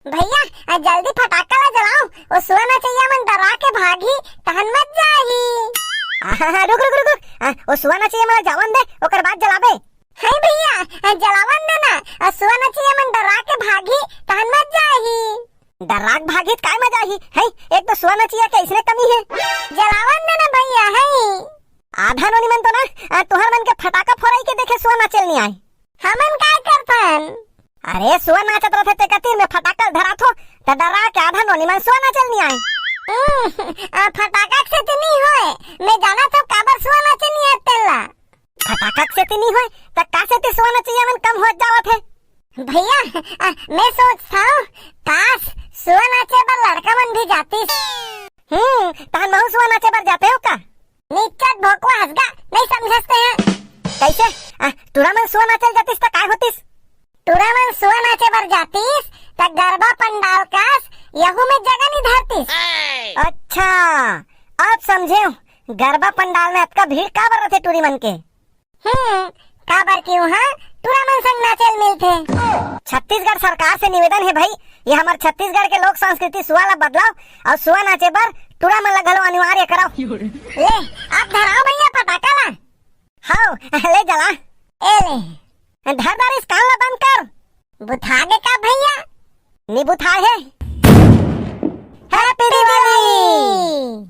भैया जल्दी फटाका ला जलाओ, वो सुना चाहिए मन डरा के भागी तहन मत जाही। रुक रुक रुक रुक, वो सुना चाहिए मला जावन दे, ओकर बाद जलाबे। है भैया जलावन देना, सुना चाहिए मन डरा के भागी तहन मत जाही। डराक भागी काय मजा ही है, एक तो सुना चाहिए के इसने कमी है। जलावन देना भैया है। आधा नोनी मन तो ना तुहर मन के फटाका फोड़ाई के देखे सुना चल नहीं आए। हमन काय करतन? अरे सुआ नाचत रहे ते कतीर में फटाका धरा थो त डरा के आधा नोनी मन सुआ नाचल नहीं आए। फटाका से तो नहीं होए, मैं जाना तो काबर सुआ नाचे नहीं आतेला। फटाका से तो नहीं होए त का से ते सुआ नाचिए मन कम हो जावत है। भैया मैं सोचता हूँ काश सुआ नाचे पर लड़का मन भी जातीस। तहन महू सुआ नाचे पर जाते हो का? निच्चट भोकवा हंसगा नहीं समझते हैं। कैसे तुरा मन सुआ नाचल जातीस त काय होतीस? तुरा मन सुआ नाचे पर जातीस त गरबा पंडाल कास यहू में जगह नहीं धरतीस। अच्छा अब समझे, गरबा पंडाल में आपका भीड़ का बर रहे टूरी मन के? काबर क्यों? हाँ तुरा मन संग नाचल मिलते। छत्तीसगढ़ सरकार से निवेदन है भाई, ये हमारे छत्तीसगढ़ के लोक संस्कृति सुआ ला बदलाओ और सुआ नाचे पर टूरा मन ला घलो अनिवार्य कराओ। ले आप धराओ भैया पटाखा ला। हाँ ले जला। ए ले धरदार इस कान ला बंद कर। बुझा दे का भैया? नी बुझा है। हैप्पी दिवाली।